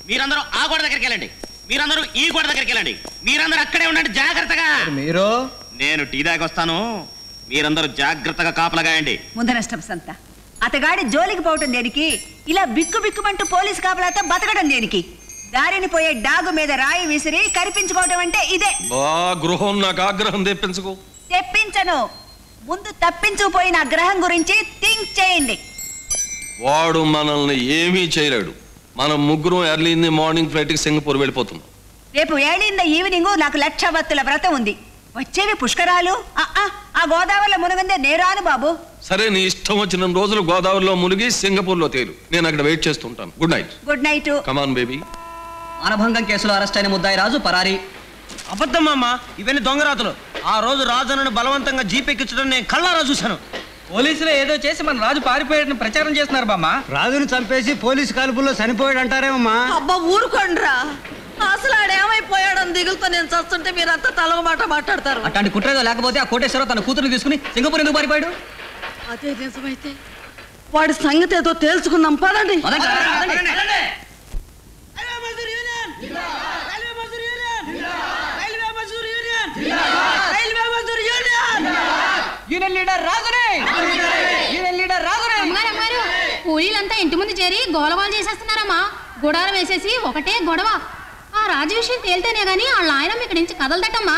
మీరందరూ ఆ గోడ దగ్గరికి వెళ్ళండి, మీరందరూ ఈ గోడ దగ్గరికి వెళ్ళండి, మీరందరూ అక్కడే ఉండండి జాగ్రత్తగా. మీరు నేను టీ దాకా వస్తాను, మీరందరూ జాగ్రత్తగా కాపలాగాయండి. ముందు నష్టం సంత అతగాడి జోలికి పోవటం దేనికి, ఇలా బిక్కు బిక్కుమంటూ పోలీసు కాపలాతో బతకడం దేనికి? దారిని పోయే డాగు మీద రాయి విసిరి కరిపించుకోవటం అంటే ఇదే. గృహం నాకు ఆగ్రహం తెప్పించుకో. తెప్పించను, ముందు తప్పించుకుపోయిన గ్రహం గురించి థింక్ చేయండి. వాడు మనల్ని ఏమీ చేయలేడు. మనం ముగ్గురం early in the morning flight కి సింగపూర్ వెళ్ళిపోతున్నాం. రేపు ఏడింద ఈవినింగ్ నాకు 1,00,000 భక్తుల వ్రతం ఉంది. వచ్చేవి పుష్కరాలు. ఆ గోదావరిలో మునగందే నేరాను బాబు. సరే, నీ ఇష్టం వచ్చిన రోజులు గోదావరిలో మునిగి సింగపూర్ లో తేలు. నేను అక్కడ వెయిట్ చేస్తుంటాను. Good night. Good night. Come on baby. మానభంగం కేసులో అరెస్ట్ అయిన ముద్దాయి రాజు పరారీ. అబద్ధం అమ్మ, ఇవన్నీ దొంగరాతులు. ఆ రోజు రాజును బలవంతంగా జీపెక్కించడం నేను కళ్ళారా చూశాను. పోలీసులు ఏదో చేసి మన రాజు పారిపోయాడని ప్రచారం చేస్తున్నారు బామ్మ. రాజును చంపేసి పోలీసు కాల్పుల్లో చనిపోయాడు అంటారేమమ్మా. అబ్బా ఊరుకోండ్రా, అసలు ఆడేమైపోయాడని దిగులుతో నేను చస్తుంటే మీరంతా తలగమాట మాట్లాడతారు. అట్లాంటి కుట్రేదో లేకపోతే ఆ కోటేశ్వరరావు తన కూతురుని తీసుకుని సింగపూర్ ఎందుకు పారిపోయాడు? అదే నిజమైతే వాడి సంగతి ఏదో తేల్చుకుందాం పదండి. కూలీలంతా ఇంటి ముందు చేరి గోలగోలు చేసేస్తున్నారమ్మా. గుడారం వేసేసి ఒకటే గొడవ. ఆ రాజు విషయం తేలితేనే గాని వాళ్ళ ఆయన ఇక్కడి నుంచి కదలదటమ్మా.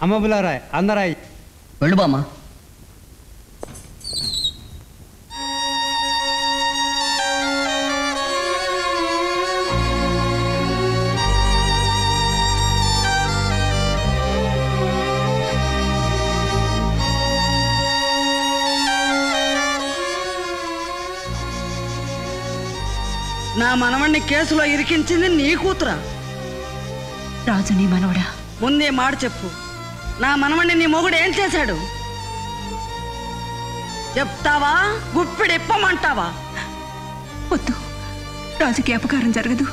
అమ్మ బులారా అందరాయి వెళ్ళు బామ్మ. నా మనవణ్ణి కేసులో ఇరికించింది నీ కూతురా? రాజు నీ మనవడా? ముందే మాట చెప్పు, నా మనవణ్ణి నీ మొగుడు ఏం చేశాడు? చెప్తావా గుప్పిడి ఇప్పమంటావా? వద్దు, రాజుకి అపకారం జరగదు.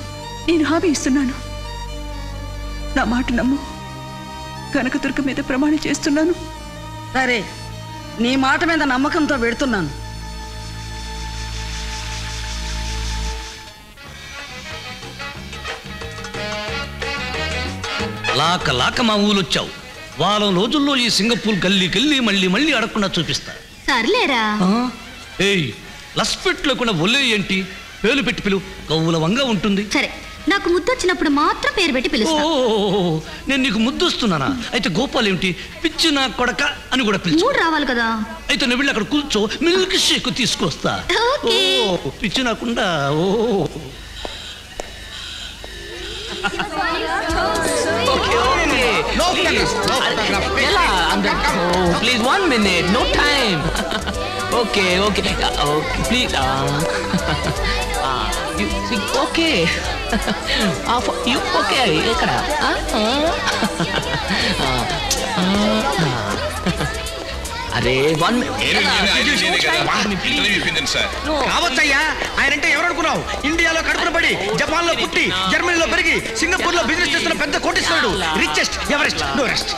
నేను హామీ ఇస్తున్నాను. నా మాట నమ్ము. కనకదుర్గ మీద ప్రమాణం చేస్తున్నాను. సరే, నీ మాట మీద నమ్మకంతో పెడుతున్నాను. లాక మా ఊళ్ళొచ్చావు. వారం రోజుల్లో ఈ సింగపూర్ గల్లీకెళ్ళి మళ్ళీ మళ్ళీ అడగకుండా చూపిస్తా. సర్లేరా. ఏయ్, లస్పెట్ లేకుండా ఒలే ఏంటి? పేరు పెట్టి పిలువు, గౌరవంగా ఉంటుంది. సరే, నాకు ముద్దొచ్చినప్పుడు మాత్రం పేరు పెట్టి పిలుస్తా. నేను నీకు ముద్దొస్తున్నానా? అయితే గోపాల్ ఏమిటి, పిచ్చి నా కొడక అని కూడా పిలుచు. రావాలి కదా. అయితే నువ్వు వెళ్ళి అక్కడ కూర్చో, మిల్క్ షేక్ తీసుకొస్తా. పిచ్చి నాకుండా. Please 1 minute, no time. Okay, please. Okay. You okay? Ekkada? అరే 1 కావచ్చయ్యా. ఆయనంటే ఎవరనుకున్నావు? ఇండియాలో కడుపున పడి, జపాన్ లో పుట్టి, జర్మనీలో పెరిగి, సింగపూర్ లో బిజినెస్ చేస్తున్న పెద్ద కోటీశ్వరుడు. Richest, Everest, no rest.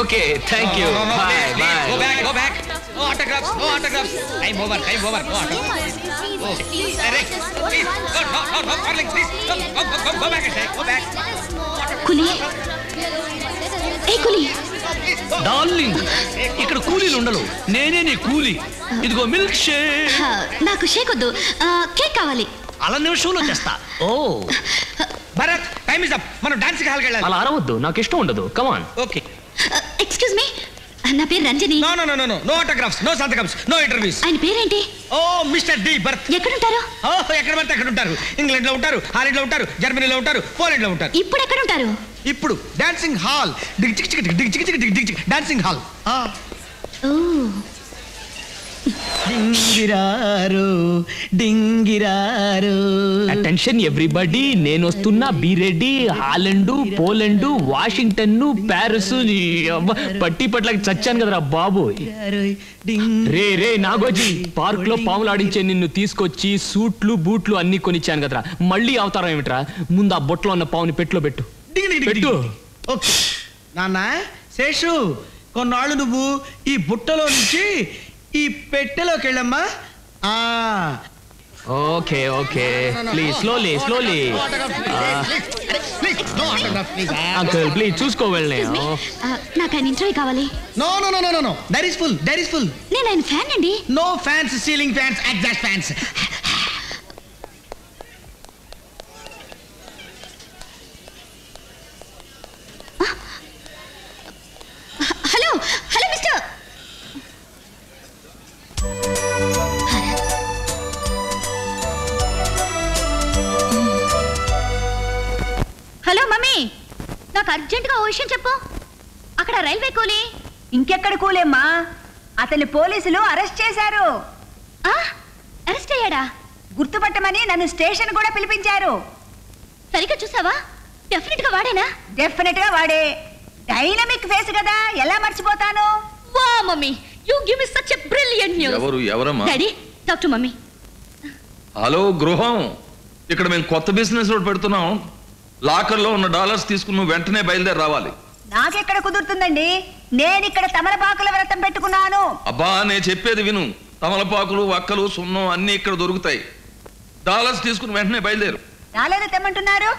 Okay, thank you. Bye. Go back. No autographs. No autographs. Time over. No autographs. Oh, Eric, please. No, darling, please. Go back and say. Go back. Quli A Quli darling ఇక్కడ కూలీలు ఉండరు, నేనే నీ కూలీ. ఇదిగో milk shake. నాకు షేక్ వద్దు, cake కావాలి. అలా నిమిషంలో చేస్తా. ఓ భరత్, టైమ్ ఇస్ అప్. మనం డాన్స్ హాల్కి వెళ్ళాలి. అలా అరవద్దు, నాకు ఇష్టం ఉండదు. కమాన్. ఓకే. ఎక్స్క్యూజ్ మీ, నా పేరు Ranjani. No autographs, no సంతకమ్స్, no interviews. ఆయన పేరేంటి? ఓ మిస్టర్ డి బర్త్. ఎక్కడుంటారు? ఎక్కడ పడితే అక్కడ ఉంటారు. ఇంగ్లాండ్ లో ఉంటారు, హాలండ్ లో ఉంటారు, జర్మనీలో ఉంటారు, పోలాండ్ లో ఉంటారు. ఇప్పుడు ఎక్కడుంటారు? ఇప్పుడు డాన్సింగ్ హాల్. Dancing hall. డింగిరారు. అటెన్షన్ ఎవ్రీబడి, నేను వస్తున్నా. Be ready. Holland, Poland, Washington, Paris. పట్టి పట్లకి చచ్చాను కదరా బాబు. రే నాగోజీ, పార్క్ లో పాములు ఆడించే నిన్ను తీసుకొచ్చి సూట్లు బూట్లు అన్ని కొనిచ్చాను కదరా. మళ్ళీ అవతారం ఏమిట్రా? ముందు ఆ బొట్లో ఉన్న పావుని పెట్టులో పెట్టు. ఓకే నాన్న శేషు, కొన్నాళ్ళు నువ్వు ఈ బుట్టలో నుంచి ఈ పెట్టెలోకి వెళ్ళమ్మా. Okay please slowly uncle, please చూసుకో వెళ్ళే. నాకు ఆయన ఇంటర్వ్యూ కావాలి. No that is full. నేను ఆయన ఫ్యాన్ అండి. No fans, ceiling fans, exhaust fans. Hello mister. Hello mummy, నాకు అర్జెంటుగా ఓ విషయం చెప్పు. అక్కడ రైల్వే కూలీ. ఇంకెక్కడ కూలేమ్మా, అతన్ని పోలీసులు అరెస్ట్ చేశారు. అరెస్ట్ అయ్యాడా? గుర్తుపట్టమని నన్ను స్టేషన్ కూడా పిలిపించారు. సరిగ్గా చూసావా? డెఫినెట్ గా వాడేనా? డెఫినెట్ గా వాడే. డైనమిక్ ఫేస్ కదా, ఎలా మర్చిపోతాను? వా mummy, you give me such a brilliant news. ఎవరమ్మా? Daddy, talk to mummy. Hello గృహం, ఇక్కడ మేము కొత్త బిజినెస్ రోడ్ పెడుతున్నాం. లాకర్ లో ఉన్న డాలర్స్ తీసుకుని వెంటనే బయలుదేరి రావాలి. నాకెక్కడ కుదురుతుందండి, నేను ఇక్కడ తమలపాకుల వ్రతం పెట్టుకున్నాను. అబ్బా, నేను చెప్పేది విను. తమలపాకులు, వక్కలు, సున్నం అన్ని ఇక్కడ దొరుకుతాయి. డాలర్స్ తీసుకుని వెంటనే బయలుదేరు. రాలేదు తెమ్మంటున్నారు.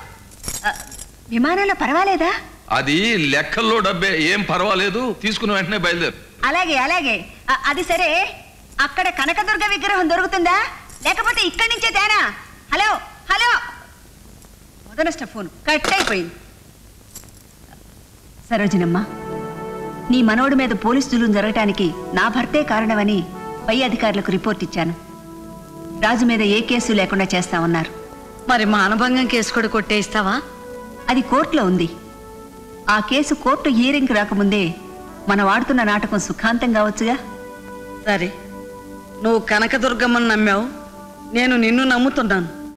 విమానంలో పర్వాలేదా? అది లెక్కల్లో డబ్బే, ఏం పర్వాలేదు. తీసుకుని వెంటనే బయలుదేరు. అలాగే. అది సరే, అక్కడ కనకదుర్గ విగ్రహం దొరుకుతుందా, లేకపోతే ఇక్కడి నుంచే తేనా? హలో మొదలస్ట ఫోన్ కట్ అయిపోయింది. సరోజినమ్మ, నీ మనోడి మీద పోలీసు జులుం జరగటానికి నా భర్తే కారణమని పై అధికారులకు రిపోర్ట్ ఇచ్చాను. రాజు మీద ఏ కేసు లేకుండా చేస్తామన్నారు. మరి మానభంగం కేసు కూడా కొట్టేస్తావా? అది కోర్టులో ఉంది. ఆ కేసు కోర్టు హియరింగ్ రాకముందే మనం ఆడుతున్న నాటకం సుఖాంతం కావచ్చుగా. సరే, నువ్వు కనకదుర్గమ్మని నమ్మావు, నేను నిన్ను నమ్ముతున్నాను.